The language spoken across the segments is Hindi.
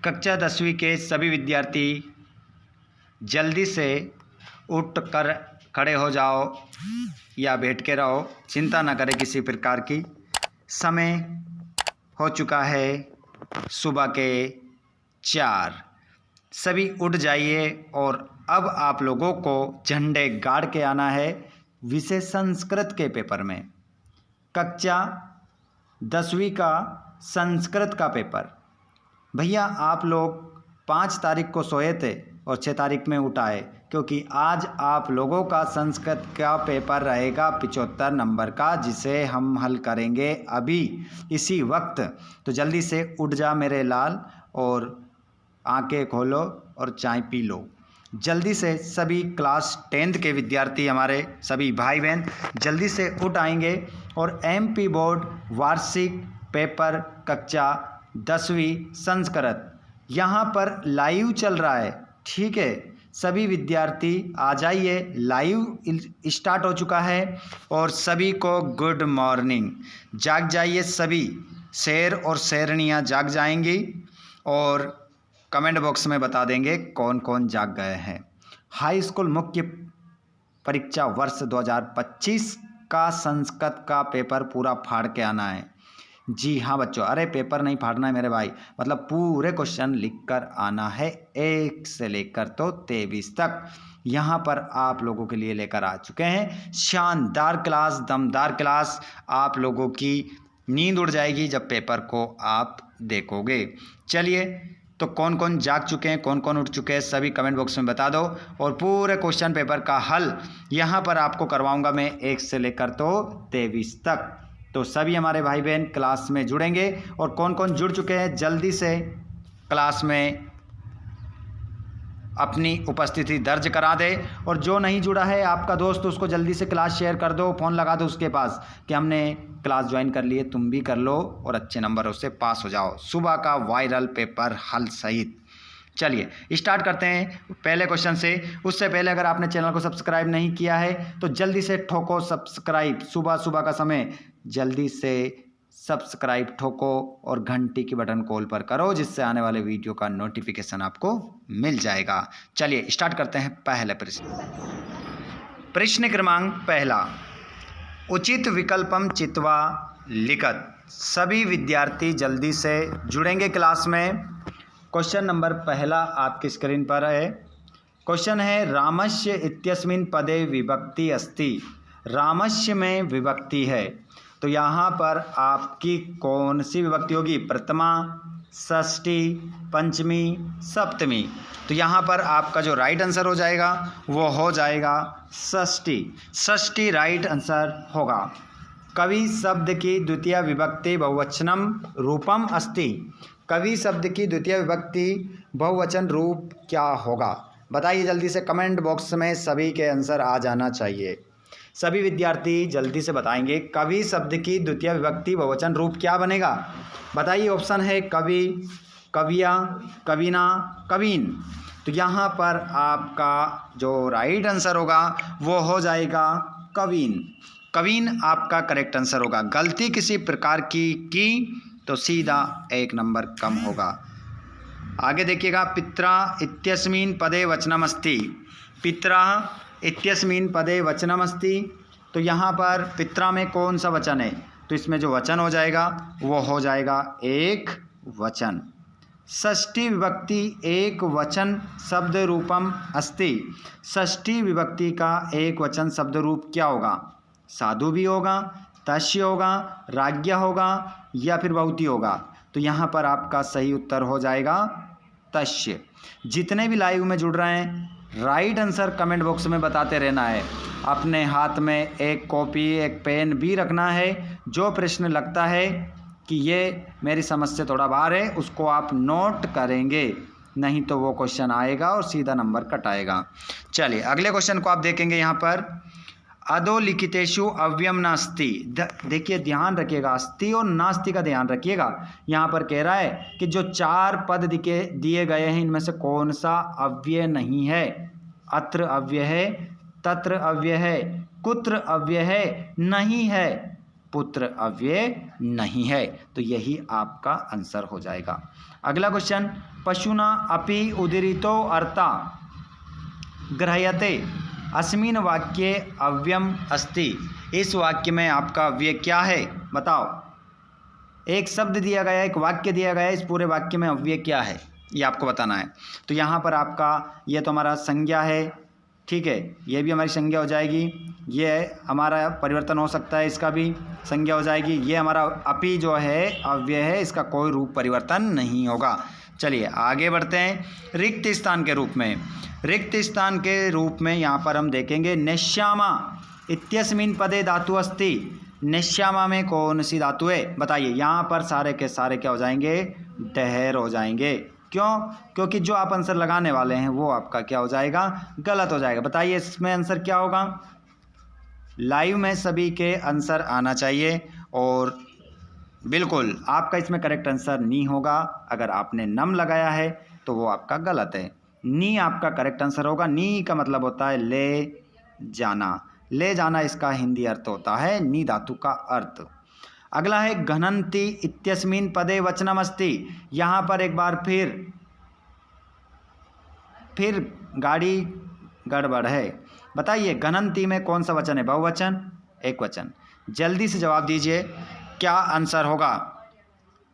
कक्षा 10वीं के सभी विद्यार्थी जल्दी से उठ कर खड़े हो जाओ या बैठ के रहो, चिंता न करें किसी प्रकार की। समय हो चुका है सुबह के 4। सभी उठ जाइए और अब आप लोगों को झंडे गाड़ के आना है विषय संस्कृत के पेपर में। कक्षा 10वीं का संस्कृत का पेपर। भैया आप लोग 5 तारीख को सोए थे और 6 तारीख में उठाए, क्योंकि आज आप लोगों का संस्कृत का पेपर रहेगा 75 नंबर का, जिसे हम हल करेंगे अभी इसी वक्त। तो जल्दी से उठ जा मेरे लाल और आंखें खोलो और चाय पी लो। जल्दी से सभी क्लास 10th के विद्यार्थी, हमारे सभी भाई बहन जल्दी से उठ आएंगे और MP बोर्ड वार्षिक पेपर कक्षा 10वीं संस्कृत यहाँ पर लाइव चल रहा है। ठीक है, सभी विद्यार्थी आ जाइए, लाइव स्टार्ट हो चुका है। और सभी को गुड मॉर्निंग। जाग जाइए सभी, शेर और शेरनियाँ जाग जाएंगी और कमेंट बॉक्स में बता देंगे कौन कौन जाग गए हैं। हाई स्कूल मुख्य परीक्षा वर्ष 2025 का संस्कृत का पेपर पूरा फाड़ के आना है। जी हाँ बच्चों, अरे पेपर नहीं फाड़ना है मेरे भाई, मतलब पूरे क्वेश्चन लिखकर आना है 1 से लेकर तो 23 तक। यहाँ पर आप लोगों के लिए लेकर आ चुके हैं शानदार क्लास, दमदार क्लास। आप लोगों की नींद उड़ जाएगी जब पेपर को आप देखोगे। चलिए, तो कौन कौन जाग चुके हैं, कौन कौन उठ चुके हैं, सभी कमेंट बॉक्स में बता दो। और पूरे क्वेश्चन पेपर का हल यहाँ पर आपको करवाऊंगा मैं 1 से लेकर तो 23 तक। तो सभी हमारे भाई बहन क्लास में जुड़ेंगे। और कौन कौन जुड़ चुके हैं जल्दी से क्लास में अपनी उपस्थिति दर्ज करा दे। और जो नहीं जुड़ा है आपका दोस्त, उसको जल्दी से क्लास शेयर कर दो, फ़ोन लगा दो उसके पास कि हमने क्लास ज्वाइन कर लिए, तुम भी कर लो और अच्छे नंबरों से पास हो जाओ। सुबह का वायरल पेपर हल सहित। चलिए स्टार्ट करते हैं पहले क्वेश्चन से। उससे पहले अगर आपने चैनल को सब्सक्राइब नहीं किया है तो जल्दी से ठोको सब्सक्राइब। सुबह सुबह का समय, जल्दी से सब्सक्राइब ठोको और घंटी की बटन कॉल पर करो, जिससे आने वाले वीडियो का नोटिफिकेशन आपको मिल जाएगा। चलिए स्टार्ट करते हैं पहले प्रश्न। प्रश्न क्रमांक पहला, उचित विकल्पम चित्वा लिखत। सभी विद्यार्थी जल्दी से जुड़ेंगे क्लास में। क्वेश्चन नंबर पहला आपकी स्क्रीन पर है। क्वेश्चन है रामस्य इत्यस्मिन् पदे विभक्ति अस्ति। रामस्य में विभक्ति है, तो यहाँ पर आपकी कौन सी विभक्ति होगी? प्रथमा, षष्ठी, पंचमी, सप्तमी। तो यहाँ पर आपका जो राइट आंसर हो जाएगा वो हो जाएगा षष्ठी। षष्ठी राइट आंसर होगा। कवि शब्द की द्वितीय विभक्ति बहुवचनम रूपम अस्ति। कवि शब्द की द्वितीय विभक्ति बहुवचन रूप क्या होगा? बताइए जल्दी से, कमेंट बॉक्स में सभी के आंसर आ जाना चाहिए। सभी विद्यार्थी जल्दी से बताएंगे कवि शब्द की द्वितीय विभक्ति बहुवचन रूप क्या बनेगा। बताइए, ऑप्शन है कवि, कविया, कविना, कवीन। तो यहाँ पर आपका जो राइट आंसर होगा वो हो जाएगा कवीन। कवीन आपका करेक्ट आंसर होगा। गलती किसी प्रकार की तो सीधा 1 नंबर कम होगा। आगे देखिएगा, पित्रा इत्यस्मिन् पदे वचनमस्ति। पित्रा इत्यस्मिन् पदे वचनमस्ति। तो यहाँ पर पित्रा में कौन सा वचन है? तो इसमें जो वचन हो जाएगा वो हो जाएगा एक वचन। षष्ठी विभक्ति एक वचन शब्द रूपम अस्ति। षष्ठी विभक्ति का एक वचन शब्द रूप क्या होगा? साधु भी होगा, तस्य होगा, राज्ञ होगा या फिर बहुती होगा। तो यहाँ पर आपका सही उत्तर हो जाएगा तस्य। जितने भी लाइव में जुड़ रहे हैं राइट आंसर कमेंट बॉक्स में बताते रहना है। अपने हाथ में एक कॉपी एक पेन भी रखना है। जो प्रश्न लगता है कि ये मेरी समझ से थोड़ा बाहर है उसको आप नोट करेंगे, नहीं तो वो क्वेश्चन आएगा और सीधा नंबर कट आएगा। चलिए अगले क्वेश्चन को आप देखेंगे। यहाँ पर अधोलिखितेषु अव्ययम नास्ति। देखिए ध्यान रखिएगा, अस्ति और नास्ति का ध्यान रखिएगा। यहाँ पर कह रहा है कि जो 4 पद दिए गए हैं इनमें से कौन सा अव्यय नहीं है? अत्र अव्यय है, तत्र अव्यय है, कुत्र अव्यय है, नहीं है। पुत्र अव्यय नहीं है। तो यही आपका आंसर हो जाएगा। अगला क्वेश्चन, पशुना अपि उदीरितो अर्था ग्रह्यते अस्मिन् वाक्ये अव्ययम अस्ति। इस वाक्य में आपका अव्यय क्या है बताओ। एक शब्द दिया गया है, एक वाक्य दिया गया है, इस पूरे वाक्य में अव्यय क्या है ये आपको बताना है। तो यहाँ पर आपका ये तो हमारा संज्ञा है, ठीक है, ये भी हमारी संज्ञा हो जाएगी, ये हमारा परिवर्तन हो सकता है, इसका भी संज्ञा हो जाएगी। ये हमारा अपि जो है अव्यय है, इसका कोई रूप परिवर्तन नहीं होगा। चलिए आगे बढ़ते हैं। रिक्त स्थान के रूप में, रिक्त स्थान के रूप में यहाँ पर हम देखेंगे नेष्यामा इत्यस्मिन् पदे धातु अस्ति। नेष्यामा में कौन सी धातु है बताइए। यहाँ पर सारे के सारे क्या हो जाएंगे, डहर हो जाएंगे। क्यों? क्योंकि जो आप आंसर लगाने वाले हैं वो आपका क्या हो जाएगा, गलत हो जाएगा। बताइए इसमें आंसर क्या होगा। लाइव में सभी के आंसर आना चाहिए और बिल्कुल आपका इसमें करेक्ट आंसर नी होगा। अगर आपने नम लगाया है तो वो आपका गलत है। नी आपका करेक्ट आंसर होगा। नी का मतलब होता है ले जाना, ले जाना इसका हिंदी अर्थ होता है नी धातु का अर्थ। अगला है घनंती इत्यस्मिन् पदे वचनमस्ति। यहाँ पर एक बार फिर गाड़ी गड़बड़ है। बताइए घनंती में कौन सा वचन है, बहुवचन एक वचन। जल्दी से जवाब दीजिए क्या आंसर होगा।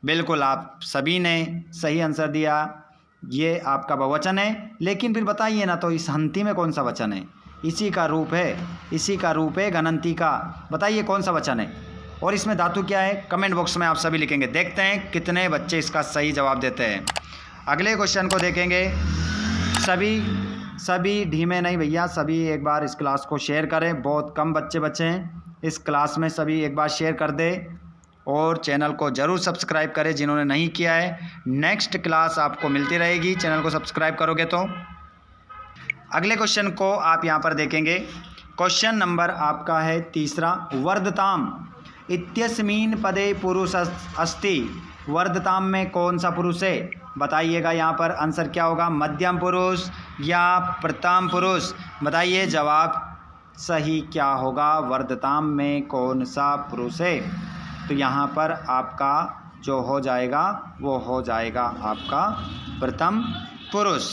बिल्कुल आप सभी ने सही आंसर दिया, ये आपका बहुवचन है। लेकिन फिर बताइए ना, तो इस हंती में कौन सा वचन है, इसी का रूप है, इसी का रूप है घनंती का। बताइए कौन सा वचन है और इसमें धातु क्या है। कमेंट बॉक्स में आप सभी लिखेंगे, देखते हैं कितने बच्चे इसका सही जवाब देते हैं। अगले क्वेश्चन को देखेंगे। सभी धीमे नहीं भैया, सभी एक बार इस क्लास को शेयर करें। बहुत कम बच्चे बचे हैं इस क्लास में, सभी एक बार शेयर कर दे और चैनल को ज़रूर सब्सक्राइब करें जिन्होंने नहीं किया है। नेक्स्ट क्लास आपको मिलती रहेगी चैनल को सब्सक्राइब करोगे तो। अगले क्वेश्चन को आप यहाँ पर देखेंगे। क्वेश्चन नंबर आपका है तीसरा, वर्धताम इत्यस्मिन् पदे पुरुष अस्ति। वर्धताम में कौन सा पुरुष है बताइएगा। यहाँ पर आंसर क्या होगा, मध्यम पुरुष या प्रथम पुरुष। बताइए जवाब सही क्या होगा, वर्धताम में कौन सा पुरुष है। तो यहाँ पर आपका जो हो जाएगा वो हो जाएगा आपका प्रथम पुरुष।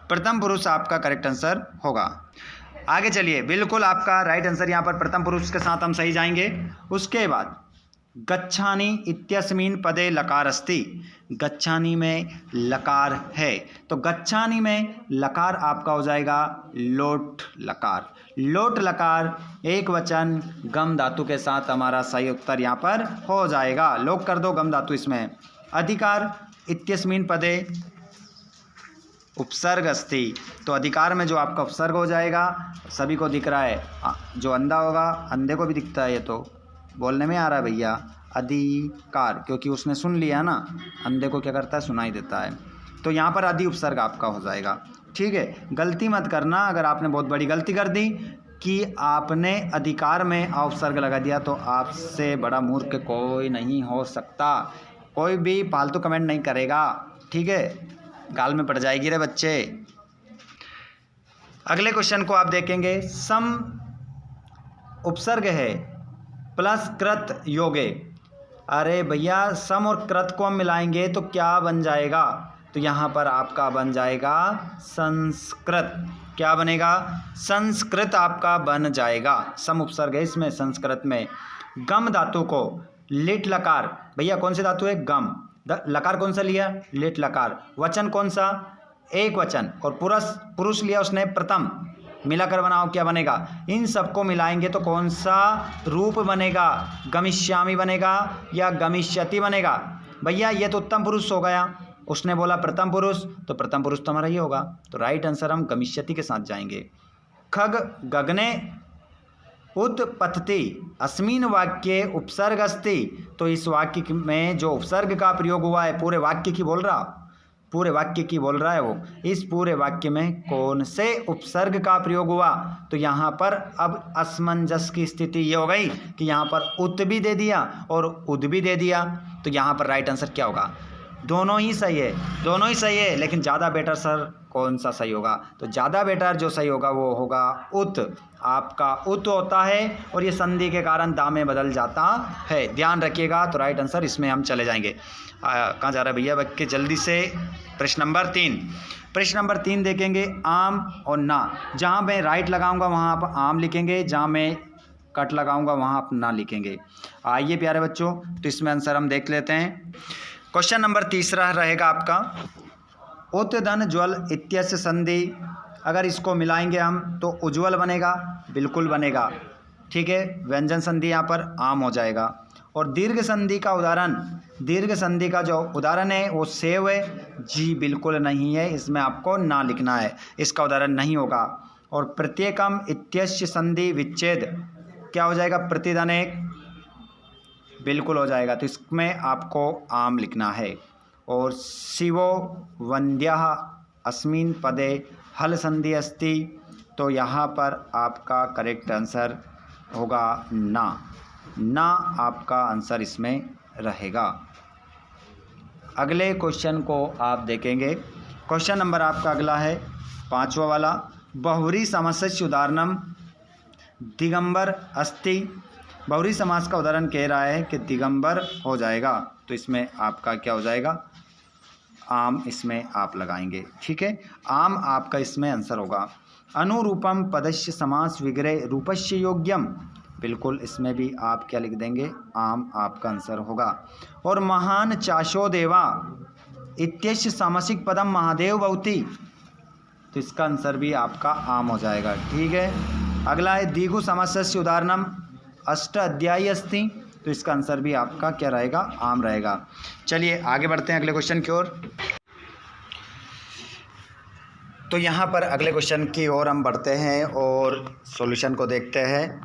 प्रथम पुरुष आपका करेक्ट आंसर होगा। आगे चलिए, बिल्कुल आपका राइट आंसर यहाँ पर प्रथम पुरुष के साथ हम सही जाएंगे। उसके बाद गच्छानि इत्यस्मिन् पदे लकार अस्ति। गच्छानि में लकार है, तो गच्छानि में लकार आपका हो जाएगा लोट लकार। लोट लकार एक वचन गम धातु के साथ हमारा सही उत्तर यहाँ पर हो जाएगा। लोक कर दो गम धातु इसमें। अधिकार इत्यस्मिन् पदे उपसर्ग अस्ति। तो अधिकार में जो आपका उपसर्ग हो जाएगा, सभी को दिख रहा है, जो अंधा होगा अंधे को भी दिखता है, ये तो बोलने में आ रहा है भैया, अधिकार, क्योंकि उसने सुन लिया ना, अंधे को क्या करता है, सुनाई देता है। तो यहाँ पर अधि उपसर्ग आपका हो जाएगा। ठीक है, गलती मत करना। अगर आपने बहुत बड़ी गलती कर दी कि आपने अधिकार में उपसर्ग लगा दिया, तो आपसे बड़ा मूर्ख कोई नहीं हो सकता। कोई भी फालतू कमेंट नहीं करेगा, ठीक है, गाल में पड़ जाएगी रे बच्चे। अगले क्वेश्चन को आप देखेंगे। सम उपसर्ग है प्लस कृत योगे। अरे भैया सम और कृत को हम मिलाएंगे तो क्या बन जाएगा, तो यहाँ पर आपका बन जाएगा संस्कृत। क्या बनेगा, संस्कृत आपका बन जाएगा। सम उपसर्ग है इसमें संस्कृत में। गम धातु को लिट लकार, भैया कौन सी धातु है, गम। लकार कौन सा लिया, लिट लकार। वचन कौन सा, एक वचन, और पुरुष लिया उसने प्रथम। मिलाकर बनाओ क्या बनेगा, इन सबको मिलाएंगे तो कौन सा रूप बनेगा, गमिष्यामि बनेगा या गमिष्यति बनेगा। भैया ये तो उत्तम पुरुष हो गया, उसने बोला प्रथम पुरुष, तो प्रथम पुरुष तो हमारा ये होगा। तो राइट आंसर हम गमिष्यति के साथ जाएंगे। खग गगने उत्पत्ति अस्मिन् वाक्ये उपसर्ग अस्ति। तो इस वाक्य में जो उपसर्ग का प्रयोग हुआ है, पूरे वाक्य की बोल रहा, पूरे वाक्य की बोल रहा है वो, इस पूरे वाक्य में कौन से उपसर्ग का प्रयोग हुआ। तो यहाँ पर अब असमंजस की स्थिति ये हो गई कि यहाँ पर उत भी दे दिया और उद भी दे दिया। तो यहाँ पर राइट आंसर क्या होगा, दोनों ही सही है, दोनों ही सही है, लेकिन ज़्यादा बेटर सर कौन सा सही होगा? तो ज़्यादा बेटर जो सही होगा वो होगा उत। आपका उत होता है और ये संधि के कारण दा में बदल जाता है, ध्यान रखिएगा। तो राइट आंसर इसमें हम चले जाएंगे। कहाँ जा रहा है भैया बच्चे जल्दी से? प्रश्न नंबर 3। प्रश्न नंबर 3 देखेंगे आम और ना। जहाँ मैं राइट लगाऊंगा वहाँ आप आम लिखेंगे, जहाँ मैं कट लगाऊंगा वहाँ आप ना लिखेंगे। आइए प्यारे बच्चों, तो इसमें आंसर हम देख लेते हैं। क्वेश्चन नंबर 3 रहेगा आपका उत धन ज्वल इत्यस्य संधि। अगर इसको मिलाएंगे हम तो उज्ज्वल बनेगा, बिल्कुल बनेगा, ठीक है। व्यंजन संधि यहाँ पर आम हो जाएगा। और दीर्घ संधि का उदाहरण, दीर्घ संधि का जो उदाहरण है वो सेव है, जी बिल्कुल नहीं है, इसमें आपको ना लिखना है, इसका उदाहरण नहीं होगा। और प्रत्येकम इत्यस्य संधि विच्छेद क्या हो जाएगा? प्रतिधन एक, बिल्कुल हो जाएगा, तो इसमें आपको आम लिखना है। और शिवो वन्द्यः अस्मिन् पदे हल संधि अस्ति, तो यहाँ पर आपका करेक्ट आंसर होगा ना, ना आपका आंसर इसमें रहेगा। अगले क्वेश्चन को आप देखेंगे। क्वेश्चन नंबर आपका अगला है 5वां वाला, बहुव्रीहि समासस्य उदाहरणम दिगंबर अस्ति। बहुव्रीहि समास का उदाहरण कह रहा है कि दिगंबर हो जाएगा, तो इसमें आपका क्या हो जाएगा? आम इसमें आप लगाएंगे, ठीक है। आम आपका इसमें आंसर होगा। अनुरूपम पदस्य समास विग्रह रूपस्य योग्यम, बिल्कुल इसमें भी आप क्या लिख देंगे? आम आपका आंसर होगा। और महान चाशो देवा इत्यस्य सामासिक पदम महादेव भवति, तो इसका आंसर भी आपका आम हो जाएगा, ठीक है। अगला है दिगु समासस्य उदाहरणम अष्ट अध्यायी अस्ति, तो इसका आंसर भी आपका क्या रहेगा? आम रहेगा। चलिए आगे बढ़ते हैं अगले क्वेश्चन की ओर। तो यहाँ पर अगले क्वेश्चन की ओर हम बढ़ते हैं और सॉल्यूशन को देखते हैं।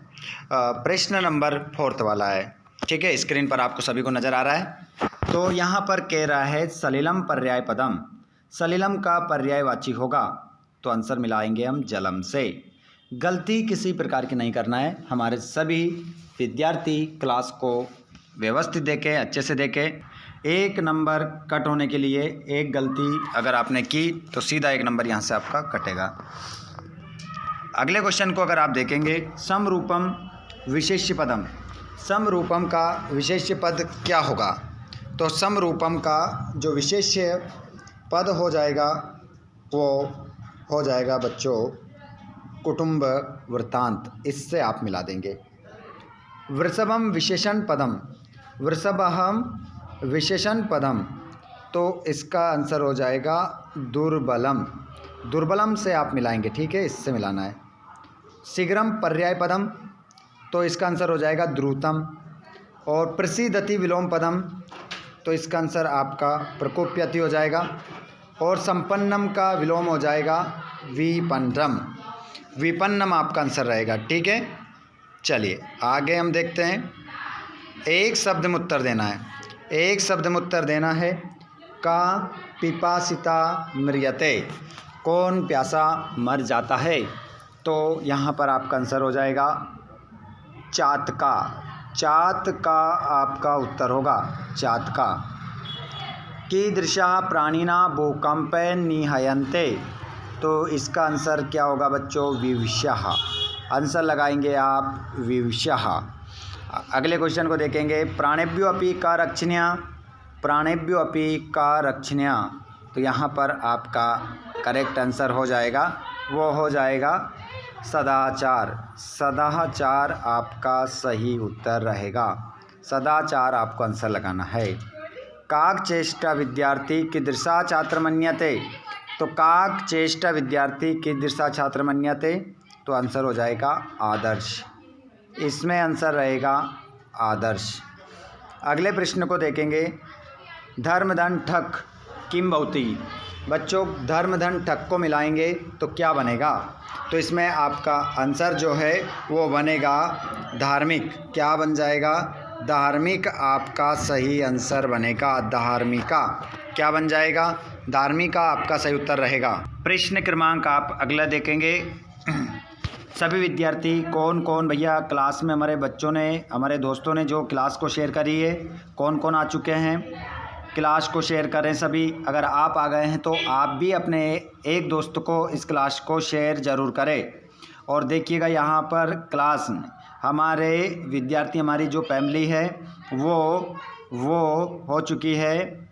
प्रश्न नंबर 4 वाला है, ठीक है, स्क्रीन पर आपको सभी को नज़र आ रहा है। तो यहाँ पर कह रहा है सलिलम पर्याय पदम, सलिलम का पर्यायवाची होगा, तो आंसर मिलाएंगे हम जलम से। गलती किसी प्रकार की नहीं करना है, हमारे सभी विद्यार्थी क्लास को व्यवस्थित देखें, अच्छे से देखें। 1 नंबर कट होने के लिए एक गलती अगर आपने की तो सीधा 1 नंबर यहाँ से आपका कटेगा। अगले क्वेश्चन को अगर आप देखेंगे, समरूपम विशेष्य पदम, समरूपम का विशेष्य पद क्या होगा? तो समरूपम का जो विशेष्य पद हो जाएगा वो हो जाएगा बच्चों कुटुंब वृत्तांत, इससे आप मिला देंगे। वृषभम विशेषण पदम, वृषभम विशेषण पदम, तो इसका आंसर हो जाएगा दुर्बलम, दुर्बलम से आप मिलाएंगे, ठीक है, इससे मिलाना है। शीघ्रम पर्याय पदम, तो इसका आंसर हो जाएगा द्रुतम। और प्रसिद्धति विलोम पदम, तो इसका आंसर आपका प्रकोप्यति हो जाएगा। और संपन्नम का विलोम हो जाएगा विपन्नम, विपन्नम आपका आंसर रहेगा, ठीक है। चलिए आगे हम देखते हैं। एक शब्द में उत्तर देना है, एक शब्द में उत्तर देना है। का पिपासिता म्रियते, कौन प्यासा मर जाता है, तो यहाँ पर आपका आंसर हो जाएगा चातका, चात का आपका उत्तर होगा चातका। कीदृशः प्राणिना भूकंपे निहयन्ते, तो इसका आंसर क्या होगा बच्चों? विवशः, आंसर लगाएंगे आप विवशः। अगले क्वेश्चन को देखेंगे। प्राणेभ्यो अपि का रक्षणीय, प्राणेभ्यो अपि का रक्षणीय, तो यहाँ पर आपका करेक्ट आंसर हो जाएगा, वो हो जाएगा सदाचार, सदाचार आपका सही उत्तर रहेगा, सदाचार आपको आंसर लगाना है। काक चेष्टा विद्यार्थी कीदृशा छात्र मन्यते, तो काक चेष्टा विद्यार्थी कीदृशा छात्र मन्यते, तो आंसर हो जाएगा आदर्श, इसमें आंसर रहेगा आदर्श। अगले प्रश्न को देखेंगे। धर्म धन ठक किम भवति, बच्चों धर्म धन ठक को मिलाएंगे तो क्या बनेगा? तो इसमें आपका आंसर जो है वो बनेगा धार्मिक, क्या बन जाएगा? धार्मिक आपका सही आंसर बनेगा, धार्मिका क्या बन जाएगा? धार्मिका आपका सही उत्तर रहेगा। प्रश्न क्रमांक आप अगला देखेंगे। सभी विद्यार्थी कौन कौन भैया क्लास में हमारे बच्चों ने, हमारे दोस्तों ने जो क्लास को शेयर करी है, कौन कौन आ चुके हैं? क्लास को शेयर करें सभी। अगर आप आ गए हैं तो आप भी अपने एक दोस्त को इस क्लास को शेयर ज़रूर करें। और देखिएगा यहाँ पर क्लास हमारे विद्यार्थी, हमारी जो फैमिली है वो हो चुकी है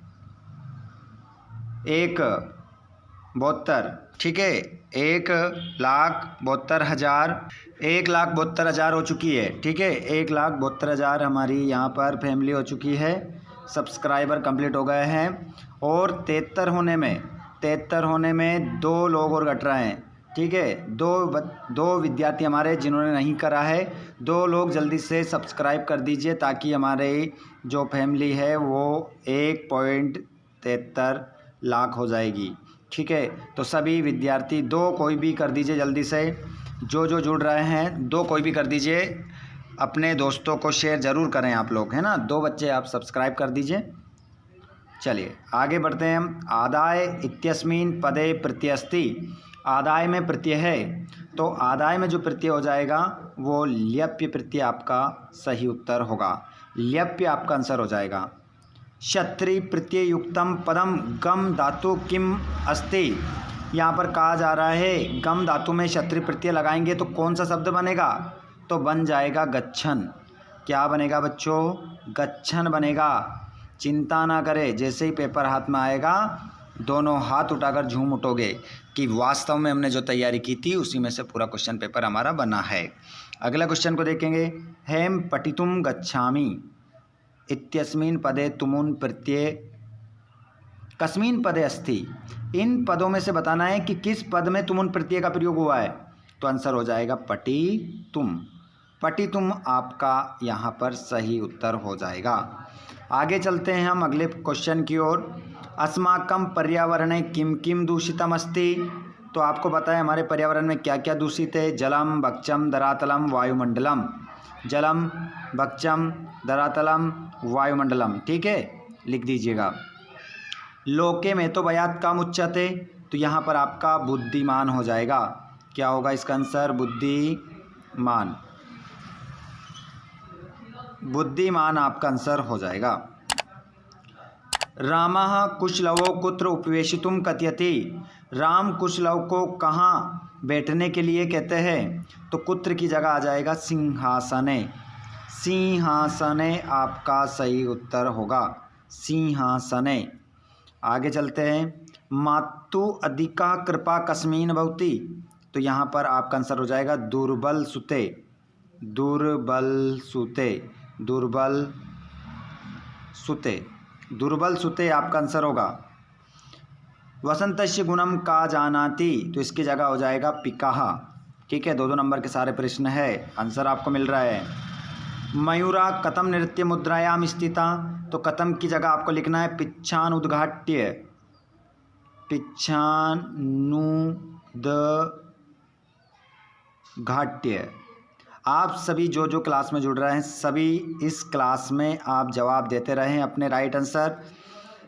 1,72,000, ठीक है, 1,72,000 हो चुकी है, ठीक है, 1,72,000 हमारी यहाँ पर फैमिली हो चुकी है। सब्सक्राइबर कंप्लीट हो गए हैं और 73 होने में 2 लोग और घट रहे हैं, ठीक है। दो विद्यार्थी हमारे जिन्होंने नहीं करा है, 2 लोग जल्दी से सब्सक्राइब कर दीजिए ताकि हमारे जो फैमिली है वो 1.73 लाख हो जाएगी, ठीक है। तो सभी विद्यार्थी 2 कोई भी कर दीजिए जल्दी से, जो जुड़ रहे हैं 2 कोई भी कर दीजिए। अपने दोस्तों को शेयर ज़रूर करें आप लोग, है ना। 2 बच्चे आप सब्सक्राइब कर दीजिए। चलिए आगे बढ़ते हैं हम। आदाय इत्यस्मिन् पदे प्रत्ययस्ति, आदाय में प्रत्यय है तो आदाय में जो प्रत्यय हो जाएगा वो ल्यप्य प्रत्यय आपका सही उत्तर होगा। ल्यप्य आपका आंसर हो जाएगा। क्षत्रि प्रत्यय युक्तम पदम गम धातु किम अस्ति, यहाँ पर कहा जा रहा है गम धातु में क्षत्रि प्रत्यय लगाएंगे तो कौन सा शब्द बनेगा, तो बन जाएगा गच्छन। क्या बनेगा बच्चों, गच्छन बनेगा। चिंता ना करें, जैसे ही पेपर हाथ में आएगा दोनों हाथ उठाकर झूम उठोगे कि वास्तव में हमने जो तैयारी की थी उसी में से पूरा क्वेश्चन पेपर हमारा बना है। अगला क्वेश्चन को देखेंगे। हेम पठितुम गच्छामि इत्यस्मिन् पदे तुमुन प्रत्यय कस्मिन् पदे अस्ति, इन पदों में से बताना है कि किस पद में तुमुन प्रत्यय का प्रयोग हुआ है। तो आंसर हो जाएगा पठितुम। पठितुम आपका यहाँ पर सही उत्तर हो जाएगा। आगे चलते हैं हम अगले क्वेश्चन की ओर। अस्माकं पर्यावरणे किम किम दूषितम अस्ति, तो आपको पता है हमारे पर्यावरण में क्या क्या दूषित है। जलम भक्षम धरातलम वायुमंडलम, जलम भक्षम धरातलम वायुमंडलम, ठीक है, लिख दीजिएगा। लोके में तो बयात काम उच्चते, तो यहाँ पर आपका बुद्धिमान हो जाएगा। क्या होगा इसका आंसर, बुद्धिमान। बुद्धिमान आपका आंसर हो जाएगा। रामः कुशलवो कुत्र उपवेशितुम कथयति, राम कुशलव को कहाँ बैठने के लिए कहते हैं, तो कुत्र की जगह आ जाएगा सिंहासने। सिंहासने आपका सही उत्तर होगा, सिंहासने। आगे चलते हैं। मातु अधिका कृपा कस्मिन् भवति, तो यहाँ पर आपका आंसर हो जाएगा दुर्बल सुते। दुर्बल सुते, दुर्बल सुते, दुर्बल सुते आपका आंसर होगा। वसंतस्य गुणम का जानाति, तो इसकी जगह हो जाएगा पिकाह, ठीक है। 2 नंबर के सारे प्रश्न है, आंसर आपको मिल रहा है। मयूरा कथम नृत्य मुद्रायाम स्थिता, तो कथम की जगह आपको लिखना है पिच्छान उद्घाट्य, पिच्छानुद्घाट्य। आप सभी जो क्लास में जुड़ रहे हैं सभी इस क्लास में आप जवाब देते रहें अपने राइट आंसर।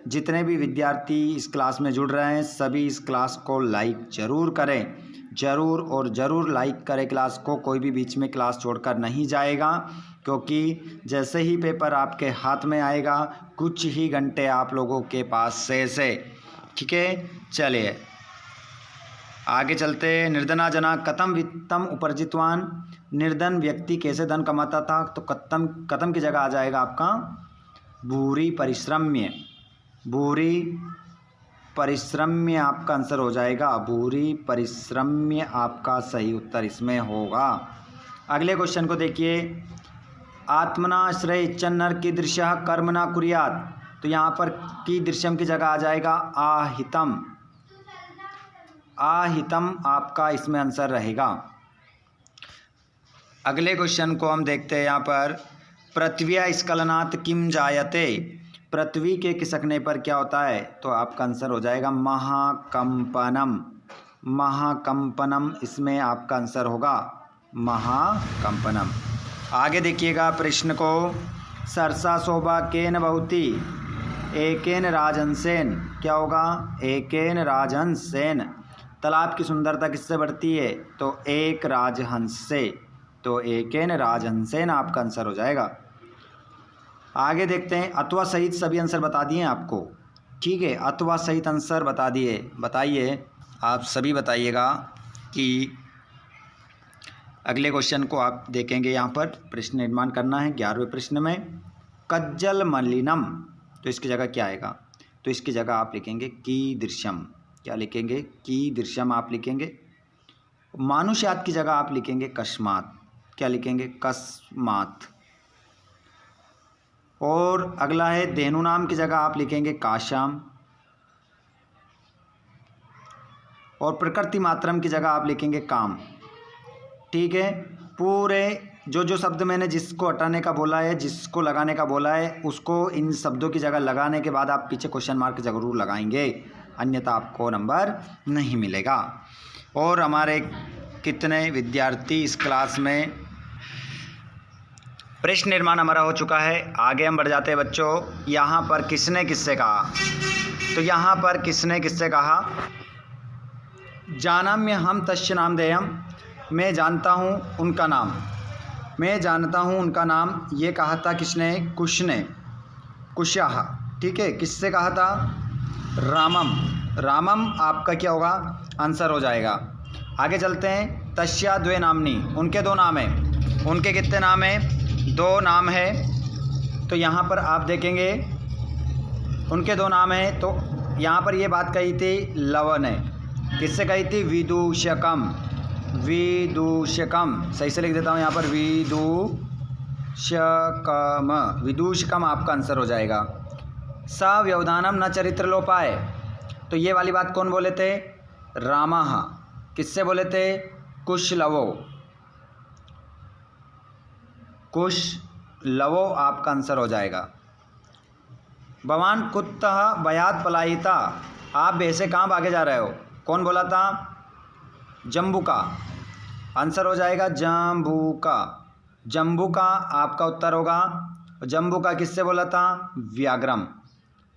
जितने भी विद्यार्थी इस क्लास में जुड़ रहे हैं सभी इस क्लास को लाइक ज़रूर करें, ज़रूर और ज़रूर लाइक करें क्लास को। कोई भी बीच में क्लास छोड़कर नहीं जाएगा, क्योंकि जैसे ही पेपर आपके हाथ में आएगा कुछ ही घंटे आप लोगों के पास शेष है, ठीक है। चलिए आगे चलते। निर्धना जना कथम वित्तम उपर्जितवान, निर्धन व्यक्ति कैसे धन कमाता था, तो कथम की जगह आ जाएगा आपका भूरि परिश्रम्य। भूरि परिश्रम्य आपका आंसर हो जाएगा, भूरि परिश्रम्य आपका सही उत्तर इसमें होगा। अगले क्वेश्चन को देखिए। आत्मना श्रेय इच्छन्नर कीदृशः कर्म न कुर्यात्, तो यहाँ पर कीदृशम की जगह आ जाएगा आहितम। आहितम आपका इसमें आंसर रहेगा। अगले क्वेश्चन को हम देखते हैं यहाँ पर। पृथ्वी स्खलनात् किम जायते, पृथ्वी के खिसकने पर क्या होता है, तो आपका आंसर हो जाएगा महाकंपनम। महाकंपनम इसमें आपका आंसर होगा, महाकंपनम। आगे देखिएगा प्रश्न को। सरसा शोभा केन भवति एकेन राजहंसेन, क्या होगा, एकेन राजहंसेन। तालाब की सुंदरता किससे बढ़ती है, तो एक राजहंस से, तो एकेन राजहंसेन आपका आंसर हो जाएगा। आगे देखते हैं, अथवा सहित सभी आंसर बता दिए आपको, ठीक है, अथवा सहित आंसर बता दिए। बताइए, आप सभी बताइएगा कि अगले क्वेश्चन को आप देखेंगे। यहाँ पर प्रश्न निर्माण करना है 11वें प्रश्न में, कज्जल मलिनम, तो इसकी जगह क्या आएगा? तो इसकी जगह आप लिखेंगे कीदृशम। क्या लिखेंगे? कीदृशम आप लिखेंगे। मानुष्यात की जगह आप लिखेंगे कस्मात। क्या लिखेंगे? कस्मात। और अगला है धेनु नाम की जगह आप लिखेंगे काशाम। और प्रकृति मात्रम की जगह आप लिखेंगे काम। ठीक है, पूरे जो शब्द मैंने जिसको हटाने का बोला है, जिसको लगाने का बोला है, उसको इन शब्दों की जगह लगाने के बाद आप पीछे क्वेश्चन मार्क जरूर लगाएंगे, अन्यथा आपको नंबर नहीं मिलेगा। और हमारे कितने विद्यार्थी इस क्लास में, प्रश्न निर्माण हमारा हो चुका है। आगे हम बढ़ जाते हैं बच्चों। यहाँ पर किसने किससे कहा? तो यहाँ पर किसने किससे कहा? जानाम्य हम तस्य नामधेयम, मैं जानता हूँ उनका नाम, मैं जानता हूँ उनका नाम, ये कहा था किसने? कुश ने, कुशः। ठीक है, किससे कहा था? रामम। रामम आपका क्या होगा? आंसर हो जाएगा। आगे चलते हैं, तस्या द्वे नामनी, उनके दो नाम हैं। उनके कितने नाम हैं? दो नाम है। तो यहाँ पर आप देखेंगे उनके दो नाम हैं। तो यहाँ पर ये बात कही थी लव ने, किससे कही थी? विदूषकम। विदूषकम, सही से लिख देता हूँ यहाँ पर, विदूषकम। विदूषकम आपका आंसर हो जाएगा। सव्यवधानम न चरित्र लोपाय, तो ये वाली बात कौन बोले थे? रामः। किससे बोले थे? कुशलवो। कुशलवो आपका आंसर हो जाएगा। भवान कुत्तः भयात् पलायिता, आप वैसे कहाँ भागे जा रहे हो? कौन बोला था? जम्बूका। आंसर हो जाएगा जम्बूका। जम्बूका आपका उत्तर होगा। जम्बूका किससे बोला था? व्याघ्रम।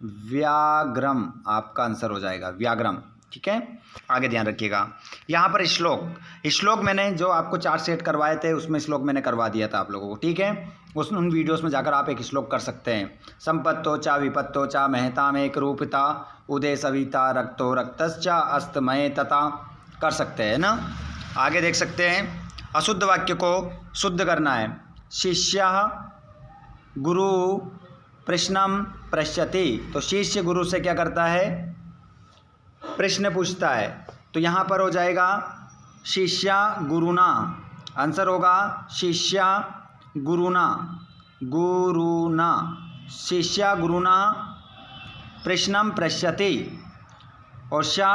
व्याघ्रम आपका आंसर हो जाएगा, व्याघ्रम। ठीक है, आगे ध्यान रखिएगा। यहाँ पर श्लोक मैंने जो आपको 4 सेट करवाए थे, उसमें श्लोक मैंने करवा दिया था आप लोगों को। ठीक है, उन वीडियोस में जाकर आप एक श्लोक कर सकते हैं। संपत्तो चा विपत्तो चा महताम एक रूपिता, उदय सविता रक्तो रक्तश्चा अस्तमय तथा, कर सकते हैं ना। आगे देख सकते हैं, अशुद्ध वाक्य को शुद्ध करना है। शिष्यः गुरु प्रश्नम पृच्छति, तो शिष्य गुरु से क्या करता है? प्रश्न पूछता है। तो यहाँ पर हो जाएगा शिष्या गुरुना, आंसर होगा शिष्या गुरुना। गुरुना, शिष्या गुरुना प्रश्नम पृच्छति। और शा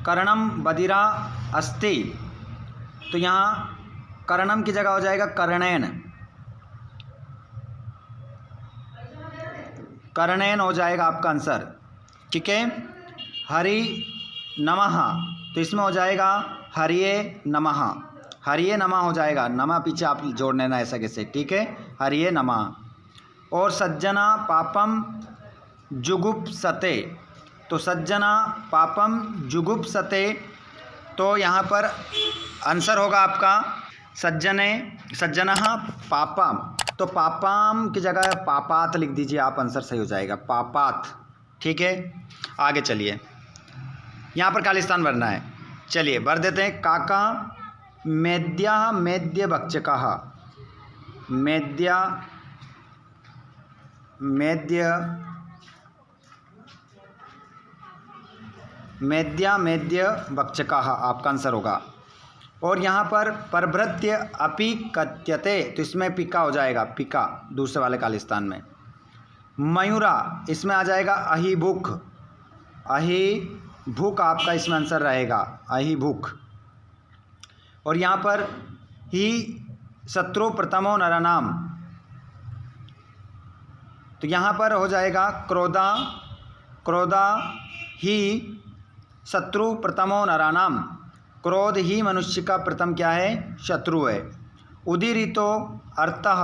कर्णम बधिरा अस्ति, तो यहाँ कर्णम की जगह हो जाएगा कर्णेन। कर्णेन हो जाएगा आपका आंसर। ठीक है, हरि नमः, तो इसमें हो जाएगा हरिये नमः। हरिये नमः हो जाएगा, नमः पीछे आप जोड़ लेना ऐसा कैसे। ठीक है, हरिये नमः। और सज्जना पापम जुगुप्सते, तो सज्जना पापम जुगुप्सते, तो यहाँ पर आंसर होगा आपका सज्जनः पापम, तो पापाम की जगह पापात लिख दीजिए आप, आंसर सही हो जाएगा पापात। ठीक है, आगे चलिए, यहाँ पर खालिस्तान भरना है। चलिए भर देते हैं। काका मेद्या मेद्य भक्षकः, मेद्या मेद्य मेद्या मेद्य भक्षकः आपका आंसर होगा। और यहाँ पर परभृत्य अपि कथ्यते, तो इसमें पिका हो जाएगा, पिका दूसरे वाले खालिस्तान में। मयूरा, इसमें आ जाएगा अहिभुक। अहिभुक आपका इसमें आंसर रहेगा, अहिभुक। और यहाँ पर ही शत्रु प्रथमो नरनाम, तो यहाँ पर हो जाएगा क्रोधा। क्रोधा ही शत्रु प्रथमो नरानाम, क्रोध ही मनुष्य का प्रथम क्या है? शत्रु है। उदीरितो अर्थः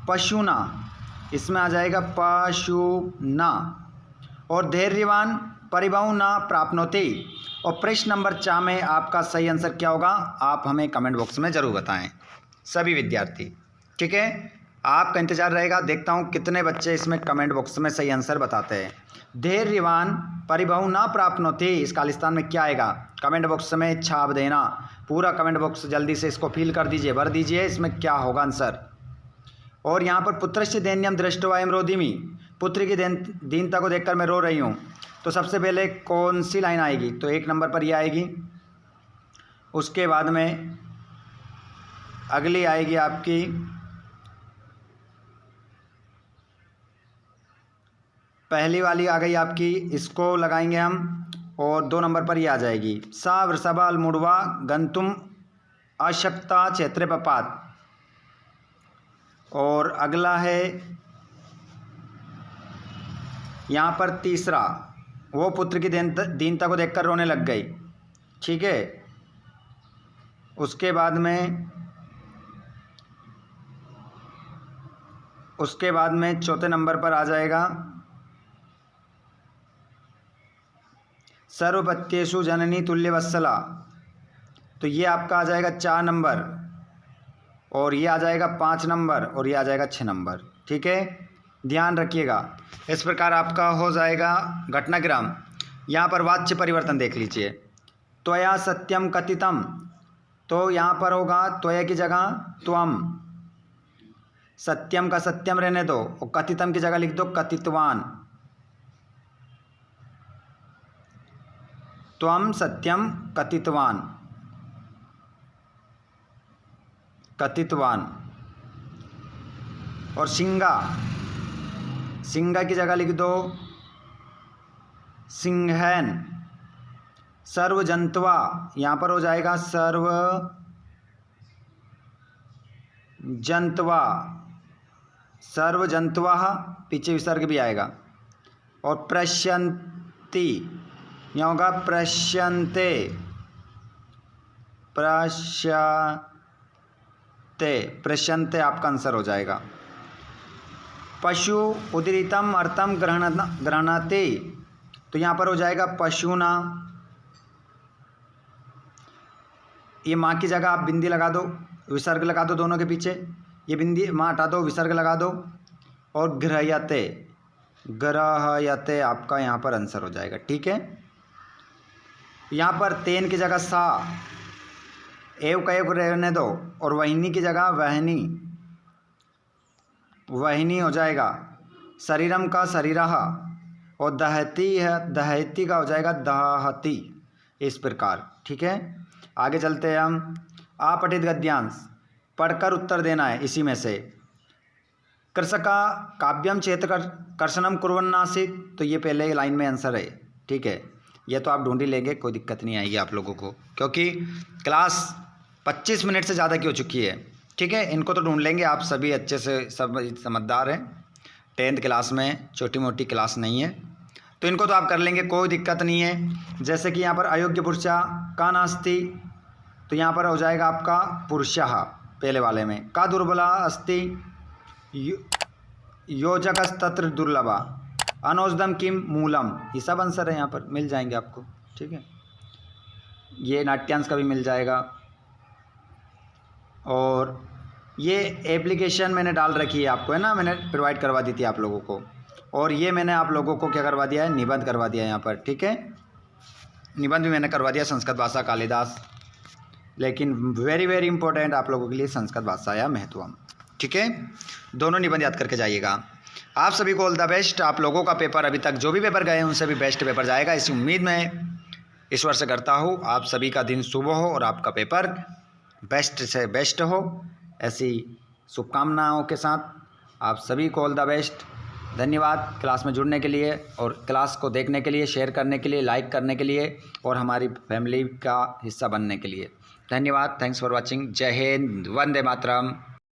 पशुना, इसमें आ जाएगा पशुना। और धैर्यवान परिभव न प्राप्नोति। और प्रश्न नंबर 4 में आपका सही आंसर क्या होगा? आप हमें कमेंट बॉक्स में ज़रूर बताएं सभी विद्यार्थी। ठीक है, आपका इंतज़ार रहेगा। देखता हूँ कितने बच्चे इसमें कमेंट बॉक्स में सही आंसर बताते हैं। धैर्यवान परिभव ना प्राप्नोति, इस खालिस्तान में क्या आएगा? कमेंट बॉक्स में छाप देना। पूरा कमेंट बॉक्स जल्दी से इसको फिल कर दीजिए, भर दीजिए, इसमें क्या होगा आंसर। और यहाँ पर पुत्रस्य दैन्यम दृष्ट्वा अयं रोदिमि, पुत्र की दीनता को देखकर मैं रो रही हूँ। तो सबसे पहले कौन सी लाइन आएगी? तो 1 नंबर पर ये आएगी। उसके बाद में अगली आएगी आपकी पहली वाली आ गई आपकी, इसको लगाएंगे हम। और 2 नंबर पर ये आ जाएगी, सा वृषभा मुड़वा गंतुम अशक्ता क्षेत्र पपात। और अगला है यहाँ पर तीसरा, वो पुत्र की दीनता को देखकर रोने लग गई। ठीक है। उसके बाद में चौथे नंबर पर आ जाएगा, सर्वपत्येषु जननी तुल्यवत्सला। तो ये आपका आ जाएगा 4 नंबर, और ये आ जाएगा 5 नंबर, और ये आ जाएगा 6 नंबर। ठीक है, ध्यान रखिएगा। इस प्रकार आपका हो जाएगा घटनाक्रम। यहाँ पर वाच्य परिवर्तन देख लीजिए। त्वया सत्यम कथितम, तो यहाँ पर होगा त्वया की जगह त्वम, सत्यम का सत्यम रहने दो, और कथितम की जगह लिख दो कथितवान। त्वम सत्यम कथितवान, कथितवान। और सिंगा, सिंगा की जगह लिख दो सिंहैन। सर्वजंतवा, यहाँ पर हो जाएगा सर्वजंतवा, सर्वजंतवा, पीछे विसर्ग भी आएगा। और प्रश्यन्ति, यहाँ होगा प्रश्यन्ते, प्रश्यन्ते आपका आंसर हो जाएगा। पशु उदीरितम अर्थम गृह्णाति, तो यहाँ पर हो जाएगा पशुना। ये माँ की जगह आप बिंदी लगा दो, विसर्ग लगा दो दोनों के पीछे। ये बिंदी माँ हटा दो, विसर्ग लगा दो। और गृह्यते, गृह्यते आपका यहाँ पर आंसर हो जाएगा। ठीक है। यहाँ पर तेन की जगह सा, एव का एव रहने दो, और वहिनी की जगह वहनी, वहिनी हो जाएगा। शरीरम का शरीरः, और दहती है, दहती का हो जाएगा दहती, इस प्रकार। ठीक है, आगे चलते हैं हम। अपठित गद्यांश, पढ़कर उत्तर देना है इसी में से। कृषका काव्यम चेत कर्षणम कुर्वन्नासीत्, तो ये पहले लाइन में आंसर है। ठीक है, ये तो आप ढूंढ ही लेंगे, कोई दिक्कत नहीं आएगी आप लोगों को, क्योंकि क्लास 25 मिनट से ज़्यादा की हो चुकी है। ठीक है, इनको तो ढूंढ लेंगे, आप सभी अच्छे से सब समझदार हैं। 10th क्लास में छोटी मोटी क्लास नहीं है, तो इनको तो आप कर लेंगे, कोई दिक्कत नहीं है। जैसे कि यहाँ पर अयोग्य पुरुषा का नास्ति, तो यहाँ पर हो जाएगा आपका पुरुषः पहले वाले में। का दुर्बला अस्ति योजकस्तत्र दुर्लभा, अनौषधम किम मूलम, ये सब आंसर है यहाँ पर, मिल जाएंगे आपको। ठीक है, ये नाट्यांश का भी मिल जाएगा। और ये एप्लीकेशन मैंने डाल रखी है आपको, है ना, मैंने प्रोवाइड करवा दी थी आप लोगों को। और ये मैंने आप लोगों को क्या करवा दिया है, निबंध करवा दिया है यहाँ पर। ठीक है, निबंध भी मैंने करवा दिया संस्कृत भाषा कालिदास, लेकिन वेरी वेरी इंपॉर्टेंट आप लोगों के लिए संस्कृत भाषा या महत्वम। ठीक है, दोनों निबंध याद करके जाइएगा। आप सभी को ऑल द बेस्ट। आप लोगों का पेपर अभी तक जो भी पेपर गए हैं उनसे भी बेस्ट पेपर जाएगा, इसी उम्मीद में ईश्वर से करता हूँ। आप सभी का दिन शुभ हो और आपका पेपर बेस्ट से बेस्ट हो, ऐसी शुभकामनाओं के साथ आप सभी को ऑल द बेस्ट। धन्यवाद क्लास में जुड़ने के लिए, और क्लास को देखने के लिए, शेयर करने के लिए, लाइक करने के लिए, और हमारी फैमिली का हिस्सा बनने के लिए। धन्यवाद। Thanks for watching. जय हिंद, वंदे मातरम।